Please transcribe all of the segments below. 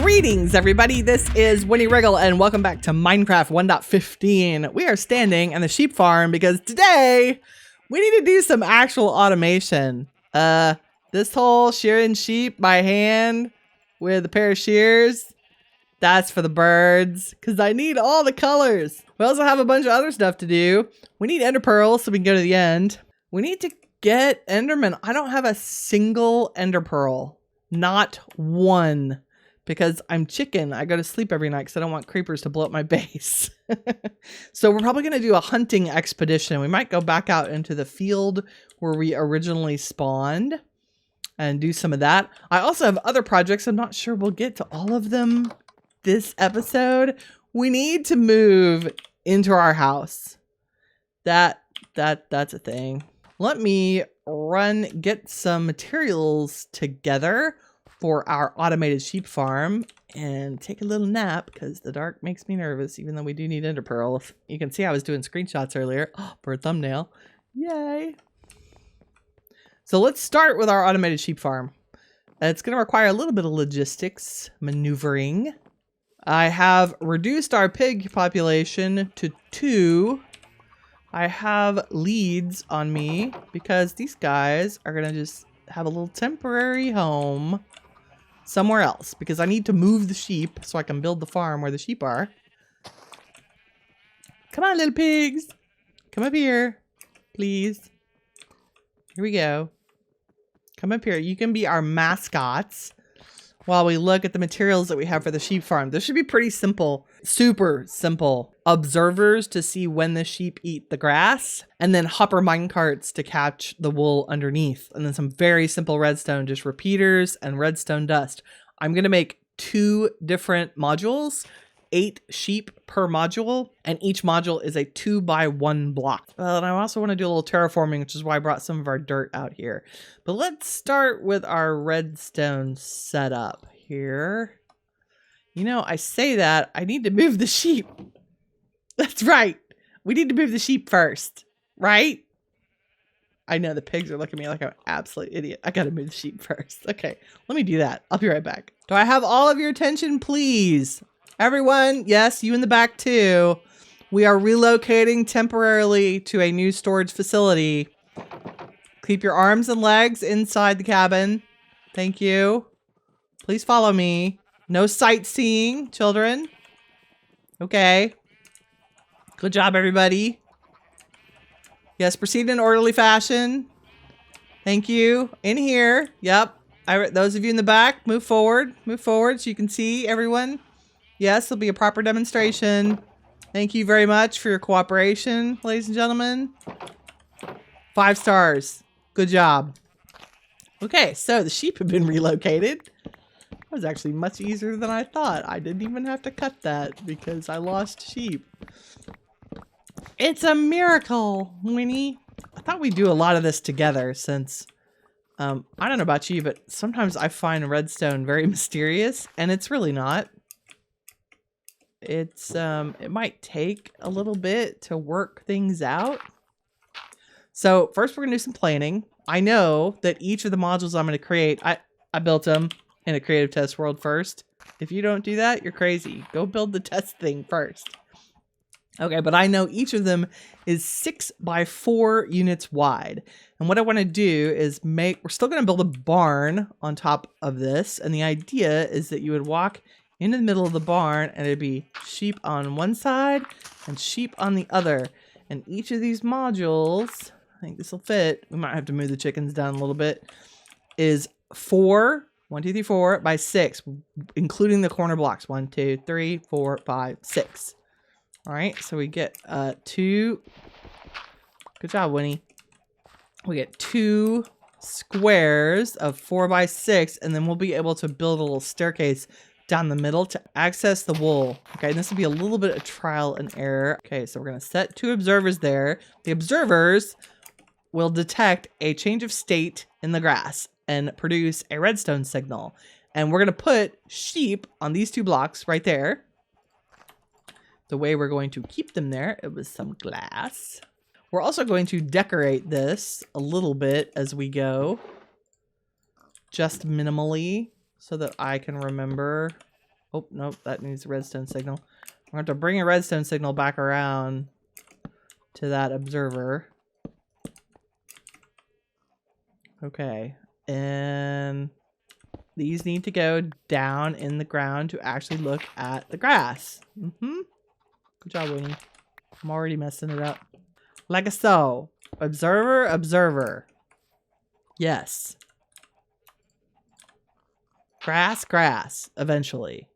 Greetings, everybody. This is Winnie Wriggle, and welcome back to Minecraft 1.15. We are standing in the sheep farm because today we need to do some actual automation. This whole shearing sheep by hand with a pair of shears, that's for the birds, because I need all the colors. We also have a bunch of other stuff to do. We need ender pearls so we can go to the end. We need to get enderman. I don't have a single ender pearl. Not one. Because I'm chicken. I go to sleep every night because I don't want creepers to blow up my base. So we're probably going to do a hunting expedition. We might go back out into the field where we originally spawned and do some of that. I also have other projects. I'm not sure we'll get to all of them this episode. We need to move into our house. That's a thing. Let me get some materials together for our automated sheep farm and take a little nap because the dark makes me nervous, even though we do need ender pearls. You can see I was doing screenshots earlier for a thumbnail. Yay. So let's start with our automated sheep farm. It's going to require a little bit of logistics maneuvering. I have reduced our pig population to 2. I have leads on me because these guys are going to just have a little temporary home somewhere else because I need to move the sheep so I can build the farm where the sheep are. Come on, little pigs. Come up here, please. Here we go. Come up here. You can be our mascots while we look at the materials that we have for the sheep farm. This should be pretty simple. Super simple. Observers to see when the sheep eat the grass, and then hopper minecarts to catch the wool underneath, and then some very simple redstone, just repeaters and redstone dust. I'm going to make 2 different modules, 8 sheep per module, and each module is a 2x1 block. And I also want to do a little terraforming, which is why I brought some of our dirt out here. But let's start with our redstone setup here. You know, I say that, I need to move the sheep. That's right. We need to move the sheep first, right? I know the pigs are looking at me like I'm an absolute idiot. I gotta move the sheep first. Okay, let me do that. I'll be right back. Do I have all of your attention, please? Everyone, yes, you in the back too. We are relocating temporarily to a new storage facility. Keep your arms and legs inside the cabin. Thank you. Please follow me. No sightseeing, children. Okay. Good job, everybody. Yes, proceed in orderly fashion. Thank you. In here. Yep. Those of you in the back, move forward. Move forward so you can see everyone. Yes, there'll be a proper demonstration. Thank you very much for your cooperation, ladies and gentlemen. 5 stars. Good job. Okay, so the sheep have been relocated. That was actually much easier than I thought. I didn't even have to cut that because I lost sheep. It's a miracle, Winnie. I thought we'd do a lot of this together since, I don't know about you, but sometimes I find redstone very mysterious, and it's really not. It might take a little bit to work things out. So first we're gonna do some planning. I know that each of the modules I'm gonna create, I built them in a creative test world first. If you don't do that, you're crazy. Go build the test thing first. Okay, but I know each of them is 6x4 units wide. And what I want to do is we're still going to build a barn on top of this. And the idea is that you would walk into the middle of the barn and it'd be sheep on one side and sheep on the other. And each of these modules, I think this will fit. We might have to move the chickens down a little bit, is 4 by 6, including the corner blocks. 1, 2, 3, 4, 5, 6. All right, so we get 2. Good job, Winnie. We get 2 squares of 4 by 6, and then we'll be able to build a little staircase down the middle to access the wool. Okay, and this will be a little bit of trial and error. Okay, so we're gonna set 2 observers there. The observers will detect a change of state in the grass and produce a redstone signal. And we're gonna put sheep on these 2 blocks right there. The way we're going to keep them there, it was some glass. We're also going to decorate this a little bit as we go. Just minimally, so that I can remember Oh, nope, that needs a redstone signal. We're going to have to bring a redstone signal back around to that observer. Okay, and these need to go down in the ground to actually look at the grass. Good job, Winnie. I'm already messing it up. Like so. Observer, observer. Yes. Grass, grass, eventually.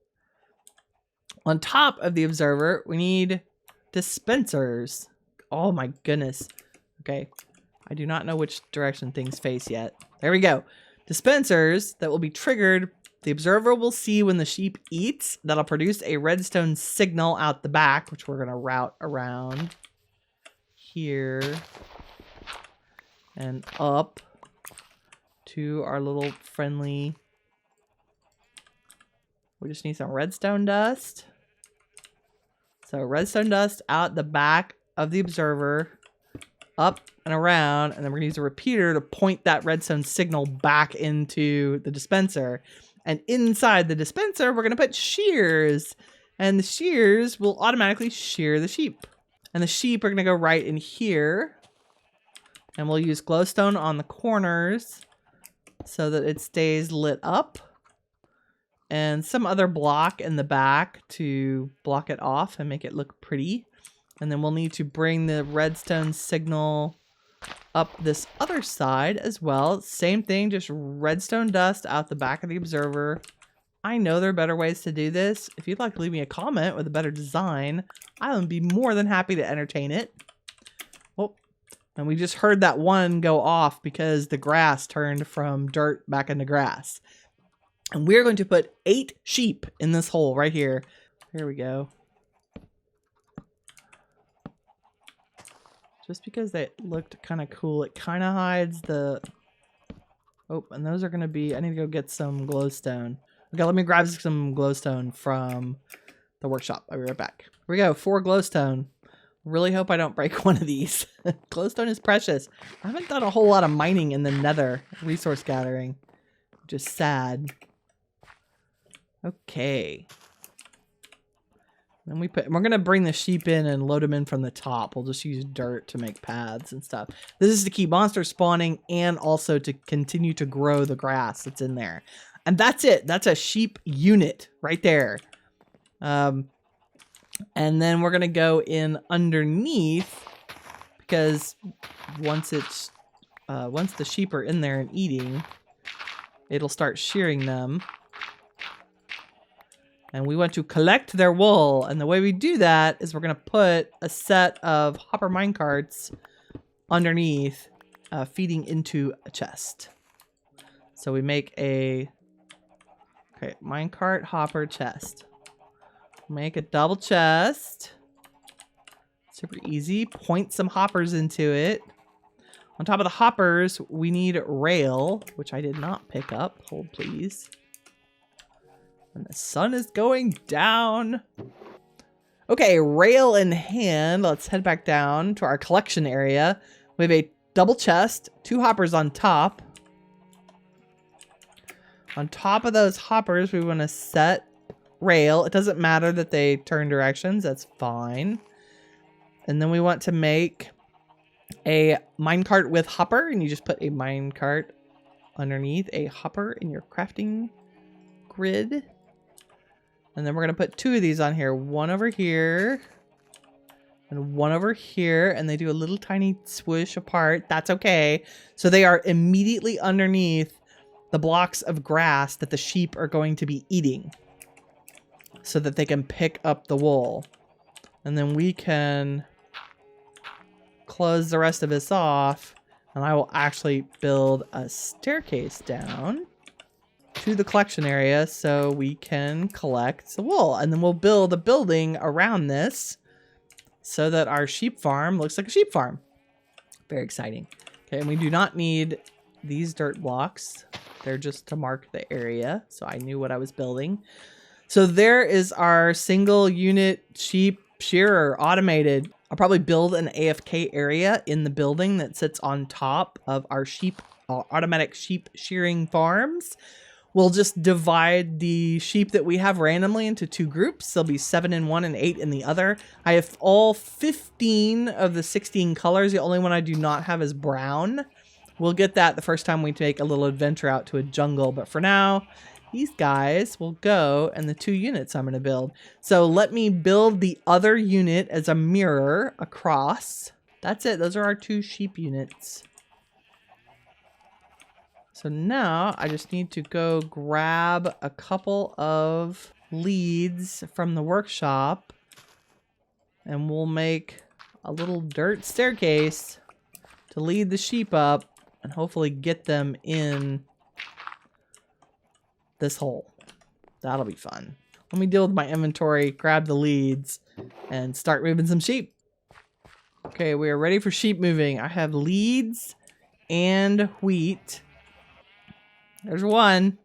On top of the observer, we need dispensers. Oh my goodness. Okay. I do not know which direction things face yet. There we go. Dispensers that will be triggered. The observer will see when the sheep eats. That'll produce a redstone signal out the back, which we're going to route around here and up to our little friendly. We just need some redstone dust. So redstone dust out the back of the observer, up and around, and then we're gonna use a repeater to point that redstone signal back into the dispenser. And inside the dispenser, we're gonna put shears, and the shears will automatically shear the sheep. And the sheep are gonna go right in here, and we'll use glowstone on the corners so that it stays lit up. And some other block in the back to block it off and make it look pretty. And then we'll need to bring the redstone signal up this other side as well. Same thing, just redstone dust out the back of the observer. I know there are better ways to do this. If you'd like to leave me a comment with a better design, I would be more than happy to entertain it. Oh, and we just heard that one go off because the grass turned from dirt back into grass. And we're going to put 8 sheep in this hole right here. There we go. Just because they looked kind of cool, it kind of hides the... Oh, and those are going to be... I need to go get some glowstone. Okay, let me grab some glowstone from the workshop. I'll be right back. Here we go, 4 glowstone. Really hope I don't break one of these. Glowstone is precious. I haven't done a whole lot of mining in the nether, resource gathering. Just sad. Okay. Then we're gonna bring the sheep in and load them in from the top. We'll just use dirt to make paths and stuff. This is to keep monsters spawning and also to continue to grow the grass that's in there. And that's it. That's a sheep unit right there. And then we're gonna go in underneath because once the sheep are in there and eating, it'll start shearing them. And we want to collect their wool. And the way we do that is we're going to put a set of hopper minecarts underneath, feeding into a chest. So we make a minecart hopper chest. Make a double chest. Super easy. Point some hoppers into it. On top of the hoppers, we need rail, which I did not pick up. Hold, please. And the sun is going down. Okay, rail in hand. Let's head back down to our collection area. We have a double chest, 2 hoppers on top. On top of those hoppers, we want to set rail. It doesn't matter that they turn directions. That's fine. And then we want to make a minecart with hopper. And you just put a minecart underneath a hopper in your crafting grid. And then we're going to put 2 of these on here. One over here. And one over here. And they do a little tiny swoosh apart. That's okay. So they are immediately underneath the blocks of grass that the sheep are going to be eating. So that they can pick up the wool. And then we can close the rest of this off. And I will actually build a staircase down to the collection area so we can collect the wool. And then we'll build a building around this so that our sheep farm looks like a sheep farm. Very exciting. Okay, and we do not need these dirt blocks. They're just to mark the area, so I knew what I was building. So there is our single unit sheep shearer automated. I'll probably build an AFK area in the building that sits on top of our sheep automatic sheep shearing farms. we'll just divide the sheep that we have randomly into 2 groups. There'll be 7 in one and 8 in the other. I have all 15 of the 16 colors. The only one I do not have is brown. We'll get that the first time we take a little adventure out to a jungle. But for now, these guys will go and the 2 units I'm going to build. So let me build the other unit as a mirror across. That's it. Those are our 2 sheep units. So now I just need to go grab a couple of leads from the workshop and we'll make a little dirt staircase to lead the sheep up and hopefully get them in this hole. That'll be fun. Let me deal with my inventory, grab the leads, and start moving some sheep. Okay, we are ready for sheep moving. I have leads and wheat. There's one.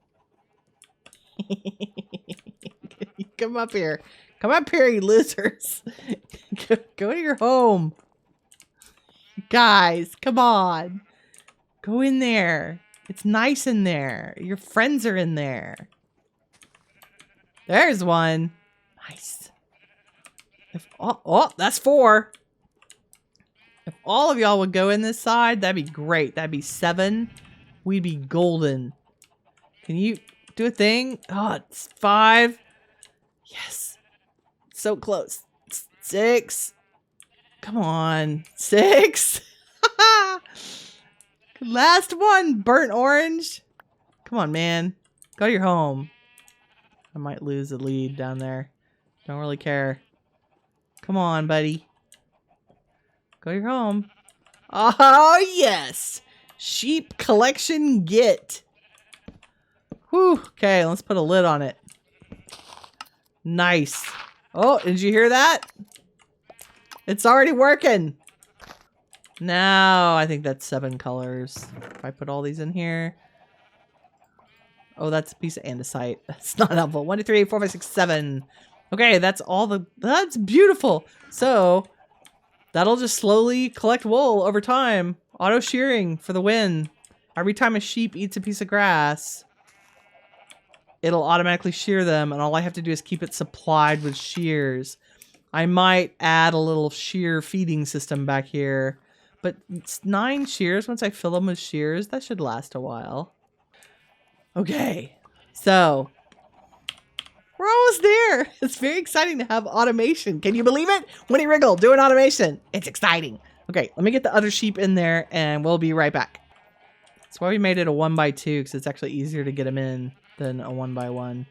Come up here. Come up here, you losers. Go to your home. Guys, come on. Go in there. It's nice in there. Your friends are in there. There's one. Nice. Oh, that's 4. If all of y'all would go in this side, that'd be great. That'd be 7. We'd be golden. Can you do a thing? Oh, it's 5. Yes. So close. 6. Come on. 6. Last one. Burnt orange. Come on, man. Go to your home. I might lose a lead down there. Don't really care. Come on, buddy. Go to your home. Oh, yes. Sheep collection get. Whew. Okay, let's put a lid on it. Nice. Oh, did you hear that? It's already working. Now, I think that's 7 colors. If I put all these in here. Oh, that's a piece of andesite. That's not helpful. 1, 2, 3, 4, 5, 6, 7. Okay, that's all the... That's beautiful. So, that'll just slowly collect wool over time. Auto shearing for the win. Every time a sheep eats a piece of grass, it'll automatically shear them, and all I have to do is keep it supplied with shears. I might add a little shear feeding system back here, but it's 9 shears. Once I fill them with shears, that should last a while. Okay, so we're almost there. It's very exciting to have automation. Can you believe it? Winnie Wriggle doing automation. It's exciting. Okay, let me get the other sheep in there, and we'll be right back. That's why we made it a 1x2, because it's actually easier to get them in than a 1x1.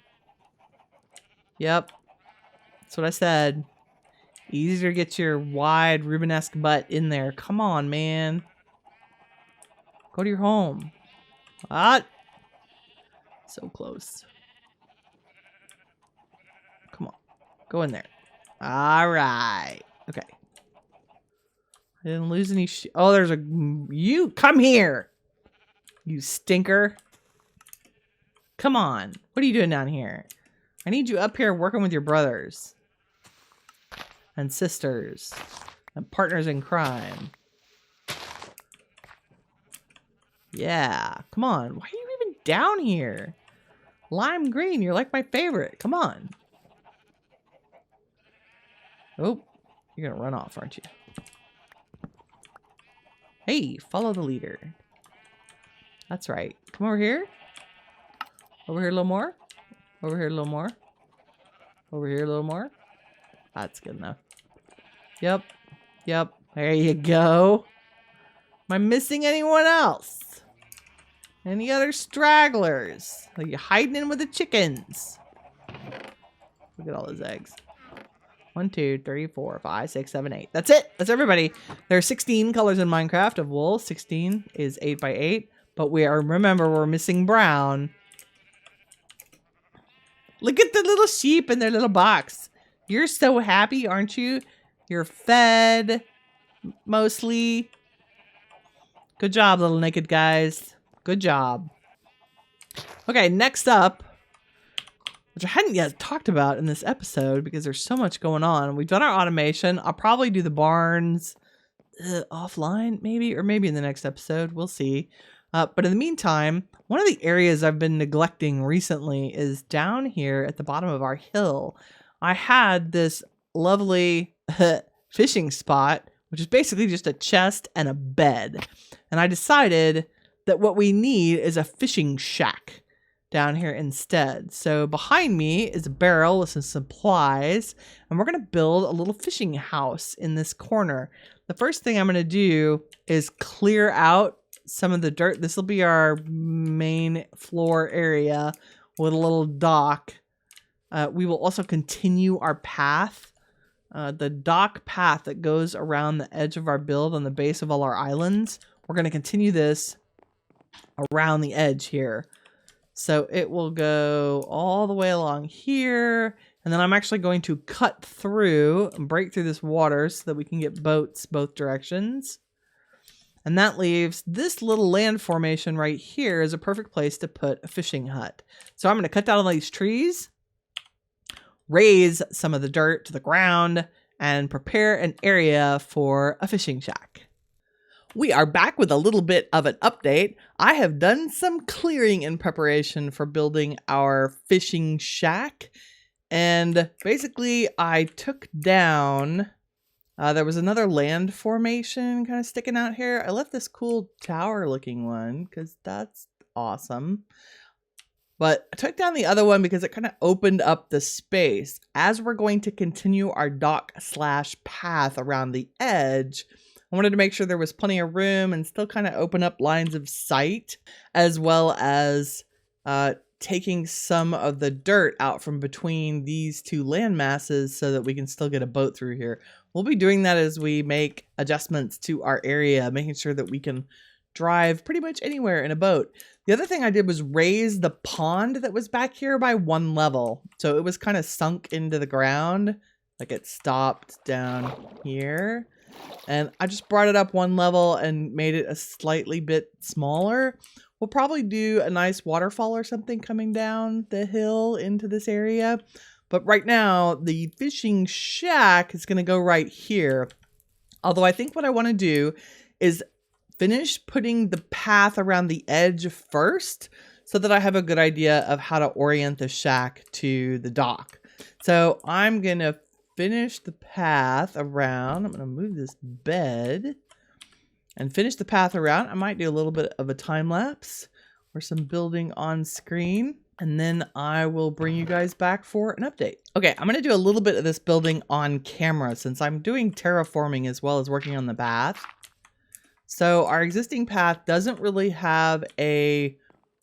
Yep. That's what I said. Easier to get your wide Rubenesque butt in there. Come on, man. Go to your home. What? So close. Come on. Go in there. All right. Okay. I didn't lose any oh, there's a... You come here. You stinker. Come on. What are you doing down here? I need you up here working with your brothers. And sisters. And partners in crime. Yeah. Come on. Why are you even down here? Lime green. You're like my favorite. Come on. Oh. You're going to run off, aren't you? Hey. Follow the leader. That's right. Come over here. Over here a little more. Over here a little more. Over here a little more. That's good enough. Yep. Yep. There you go. Am I missing anyone else? Any other stragglers? Are you hiding in with the chickens? Look at all those eggs. 1, 2, 3, 4, 5, 6, 7, 8. That's it. That's everybody. There are 16 colors in Minecraft of wool. 16 is 8x8. But we are, remember, we're missing brown. Look at the little sheep in their little box. You're so happy, aren't you? You're fed, mostly. Good job, little naked guys. Good job. Okay, next up, which I hadn't yet talked about in this episode because there's so much going on. We've done our automation. I'll probably do the barns offline, maybe, or maybe in the next episode. We'll see. But in the meantime, one of the areas I've been neglecting recently is down here at the bottom of our hill. I had this lovely fishing spot, which is basically just a chest and a bed. And I decided that what we need is a fishing shack down here instead. So behind me is a barrel with some supplies, and we're going to build a little fishing house in this corner. The first thing I'm going to do is clear out some of the dirt. This will be our main floor area with a little dock. We will also continue our path. The dock path that goes around the edge of our build on the base of all our islands. We're going to continue this around the edge here. So it will go all the way along here. And then I'm actually going to cut through and break through this water so that we can get boats both directions. And that leaves this little land formation right here as a perfect place to put a fishing hut. So I'm going to cut down all these trees, raise some of the dirt to the ground, and prepare an area for a fishing shack. We are back with a little bit of an update. I have done some clearing in preparation for building our fishing shack. And basically I took down, there was another land formation kind of sticking out here. I left this cool tower looking one because that's awesome. But I took down the other one because it kind of opened up the space. As we're going to continue our dock/path around the edge, I wanted to make sure there was plenty of room and still kind of open up lines of sight, as well as taking some of the dirt out from between these two land masses so that we can still get a boat through here. We'll be doing that as we make adjustments to our area, making sure that we can drive pretty much anywhere in a boat. The other thing I did was raise the pond that was back here by 1 level. So it was kind of sunk into the ground, like it stopped down here. And I just brought it up 1 level and made it a slightly bit smaller. We'll probably do a nice waterfall or something coming down the hill into this area. But right now, the fishing shack is going to go right here. Although I think what I want to do is finish putting the path around the edge first so that I have a good idea of how to orient the shack to the dock. So I'm going to finish the path around. I'm going to move this bed and finish the path around. I might do a little bit of a time lapse or some building on screen, and then I will bring you guys back for an update. Okay, I'm going to do a little bit of this building on camera since I'm doing terraforming as well as working on the path. So our existing path doesn't really have a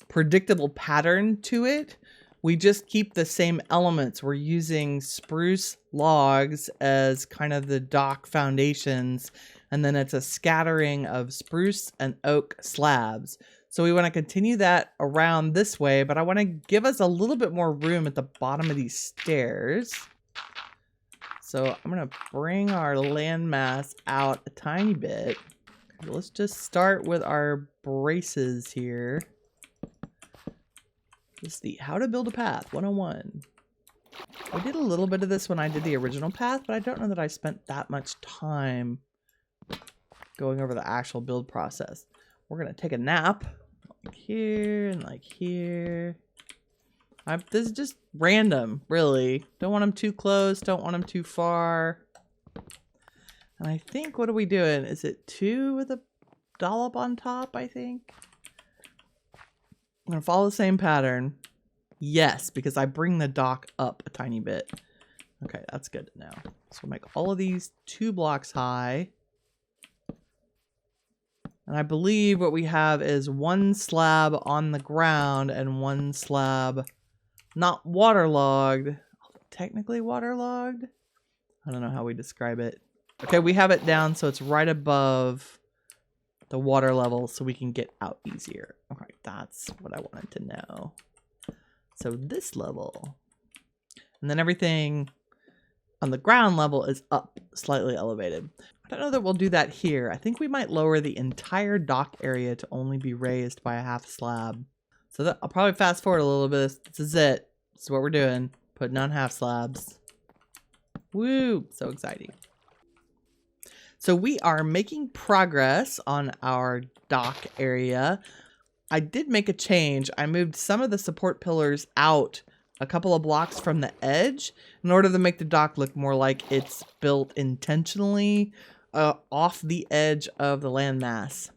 predictable pattern to it. We just keep the same elements. We're using spruce logs as kind of the dock foundations, and then it's a scattering of spruce and oak slabs. So we want to continue that around this way, but I want to give us a little bit more room at the bottom of these stairs. So I'm going to bring our landmass out a tiny bit. Let's just start with our braces here. Just the how to build a path 101. I did a little bit of this when I did the original path, but I don't know that I spent that much time going over the actual build process. We're going to take a nap like here and like here. This is just random, really. Don't want them too close. Don't want them too far. And I think, what are we doing? Is it 2 with a dollop on top, I think? I'm going to follow the same pattern. Yes, because I bring the dock up a tiny bit. Okay, that's good to know. So we'll make all of these 2 blocks high. And I believe what we have is 1 slab on the ground and 1 slab not waterlogged. Technically waterlogged? I don't know how we describe it. Okay, we have it down so it's right above the water level so we can get out easier. Okay, that's what I wanted to know. So this level. And then everything on the ground level is up, slightly elevated. I don't know that we'll do that here. I think we might lower the entire dock area to only be raised by a half slab. So that, I'll probably fast forward a little bit. This is it. This is what we're doing. Putting on half slabs. Woo! So exciting. So we are making progress on our dock area. I did make a change. I moved some of the support pillars out a couple of blocks from the edge in order to make the dock look more like it's built intentionally off the edge of the landmass.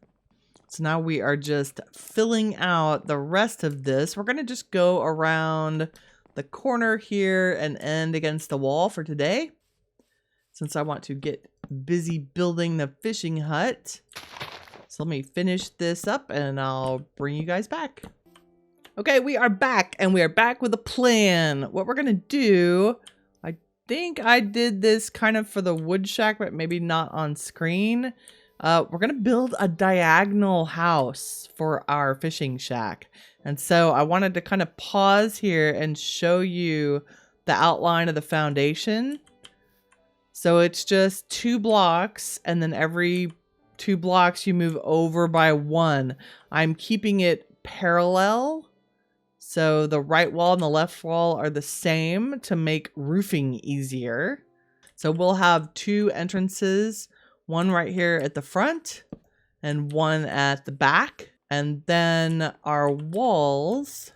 So now we are just filling out the rest of this. We're going to just go around the corner here and end against the wall for today, since I want to get busy building the fishing hut. So let me finish this up and I'll bring you guys back. Okay, we are back, and we are back with a plan. What we're gonna do, I think I did this kind of for the wood shack, but maybe not on screen. We're gonna build a diagonal house for our fishing shack. And so I wanted to kind of pause here and show you the outline of the foundation. So it's just 2 blocks, and then every 2 blocks you move over by 1. I'm keeping it parallel. So the right wall and the left wall are the same to make roofing easier. So we'll have 2 entrances, one right here at the front and one at the back. And then our walls,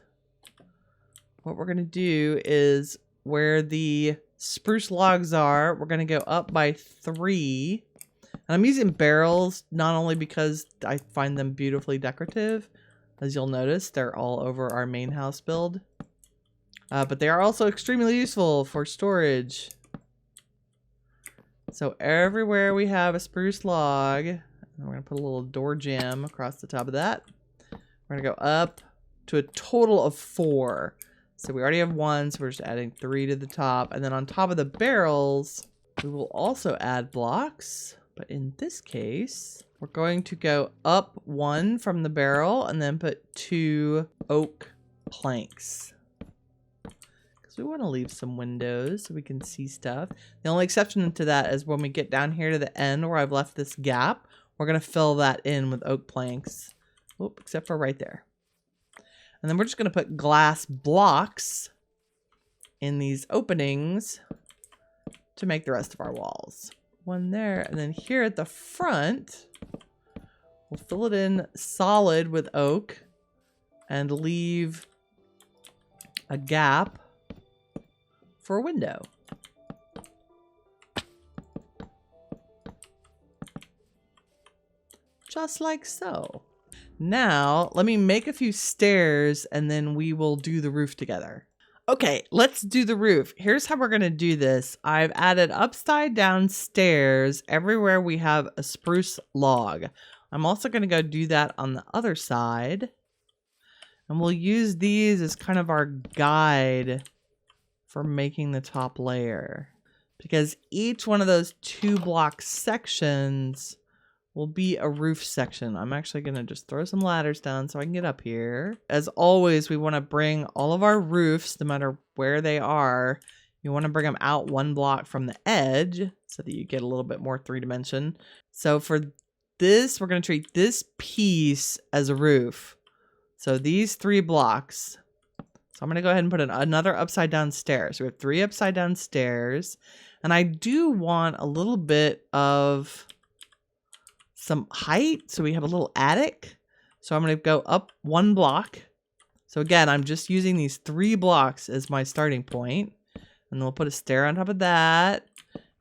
what we're going to do is where the spruce logs are, we're going to go up by 3. And I'm using barrels not only because I find them beautifully decorative. As you'll notice, they're all over our main house build. But they are also extremely useful for storage. So everywhere we have a spruce log, we're going to put a little door jamb across the top of that. We're going to go up to a total of 4. So we already have 1, so we're just adding 3 to the top. And then on top of the barrels, we will also add blocks. But in this case, we're going to go up 1 from the barrel and then put 2 oak planks. Because we want to leave some windows so we can see stuff. The only exception to that is when we get down here to the end where I've left this gap, we're going to fill that in with oak planks. Oop, except for right there. And then we're just going to put glass blocks in these openings to make the rest of our walls. 1 there, and then here at the front, we'll fill it in solid with oak and leave a gap for a window. Just like so. Now, let me make a few stairs and then we will do the roof together. Okay, let's do the roof. Here's how we're going to do this. I've added upside down stairs everywhere we have a spruce log. I'm also going to go do that on the other side. And we'll use these as kind of our guide for making the top layer. Because each one of those 2 block sections will be a roof section. I'm actually going to just throw some ladders down so I can get up here. As always, we want to bring all of our roofs, no matter where they are, you want to bring them out 1 block from the edge so that you get a little bit more 3-dimension. So for this, we're going to treat this piece as a roof. So these 3 blocks. So I'm going to go ahead and put another upside down stair. So we have 3 upside down stairs. And I do want a little bit of some height, so we have a little attic. So I'm going to go up 1 block. So again, I'm just using these 3 blocks as my starting point. And then we'll put a stair on top of that.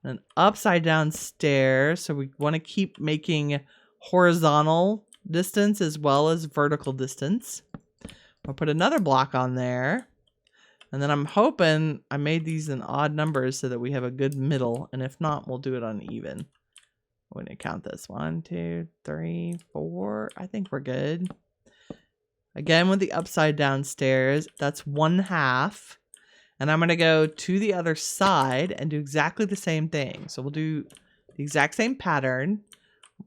And an upside down stair. So we want to keep making horizontal distance as well as vertical distance. I'll put another block on there. And then I'm hoping I made these in odd numbers so that we have a good middle. And if not, we'll do it on even. We're going to count this. 1, 2, 3, 4. I think we're good. Again, with the upside down stairs, that's 1/2. And I'm going to go to the other side and do exactly the same thing. So we'll do the exact same pattern.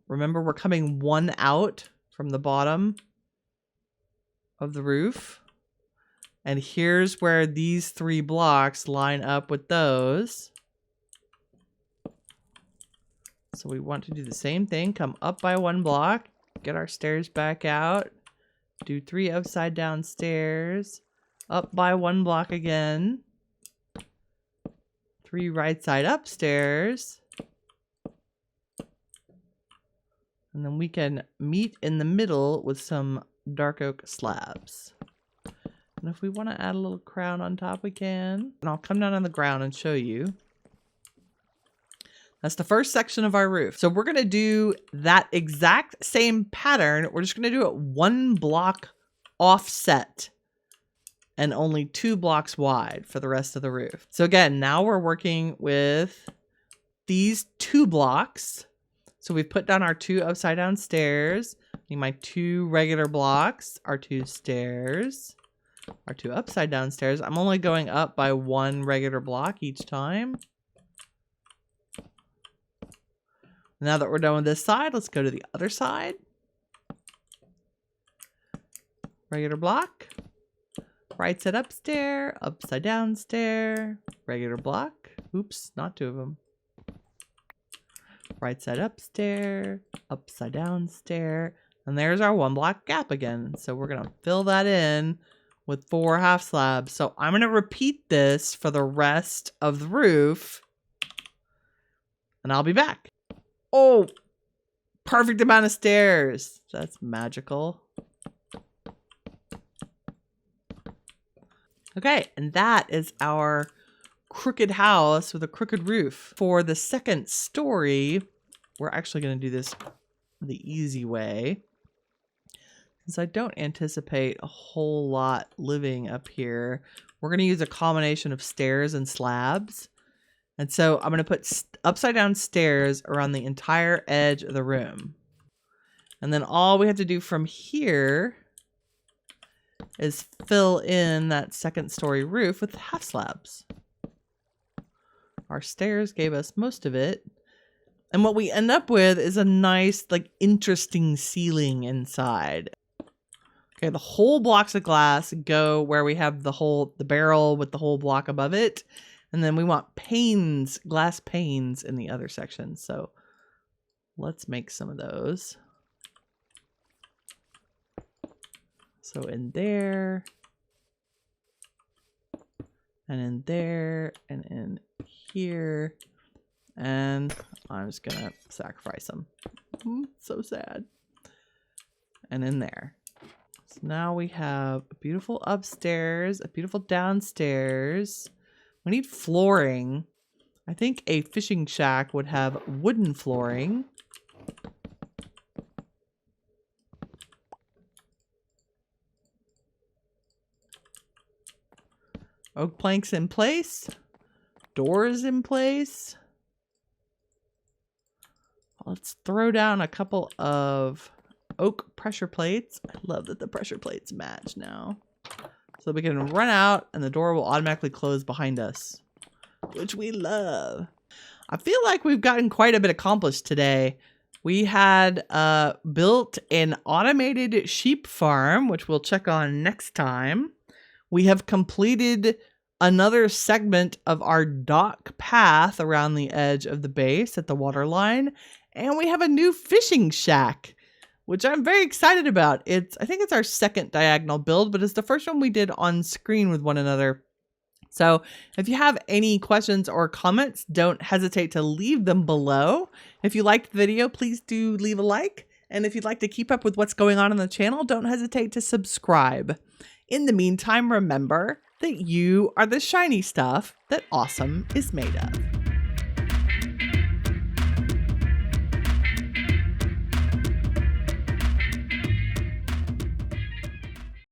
Remember, we're coming 1 out from the bottom of the roof. And here's where these 3 blocks line up with those. So we want to do the same thing. Come up by 1 block. Get our stairs back out. Do 3 upside down stairs. Up by 1 block again. 3 right side up stairs. And then we can meet in the middle with some dark oak slabs. And if we want to add a little crown on top, we can. And I'll come down on the ground and show you. That's the first section of our roof. So we're going to do that exact same pattern. We're just going to do it 1 block offset and only 2 blocks wide for the rest of the roof. So again, now we're working with these 2 blocks. So we've put down our 2 upside down stairs. I need my 2 regular blocks, our 2 stairs, our 2 upside down stairs. I'm only going up by 1 regular block each time. Now that we're done with this side, let's go to the other side. Regular block. Right side up stair, upside down stair, regular block. Oops, not 2 of them. Right side up stair, upside down stair. And there's our 1 block gap again. So we're going to fill that in with 4 half slabs. So I'm going to repeat this for the rest of the roof. And I'll be back. Oh, perfect amount of stairs. That's magical. Okay, and that is our crooked house with a crooked roof. For the second story, we're actually going to do this the easy way, since I don't anticipate a whole lot living up here. We're going to use a combination of stairs and slabs. And so I'm going to put upside down stairs around the entire edge of the room. And then all we have to do from here is fill in that second story roof with half slabs. Our stairs gave us most of it. And what we end up with is a nice, like, interesting ceiling inside. Okay, the whole blocks of glass go where we have the barrel with the whole block above it. And then we want panes, glass panes in the other section. So let's make some of those. So in there, and in there, and in here. And I'm just gonna sacrifice them. So sad. And in there. So now we have a beautiful upstairs, a beautiful downstairs. We need flooring. I think a fishing shack would have wooden flooring. Oak planks in place. Doors in place. Let's throw down a couple of oak pressure plates. I love that the pressure plates match now. So we can run out and the door will automatically close behind us, which we love. I feel like we've gotten quite a bit accomplished today. We had built an automated sheep farm, which we'll check on next time. We have completed another segment of our dock path around the edge of the base at the waterline. And we have a new fishing shack, which I'm very excited about. I think it's our second diagonal build, but it's the first one we did on screen with one another. So if you have any questions or comments, don't hesitate to leave them below. If you liked the video, please do leave a like. And if you'd like to keep up with what's going on the channel, don't hesitate to subscribe. In the meantime, remember that you are the shiny stuff that awesome is made of.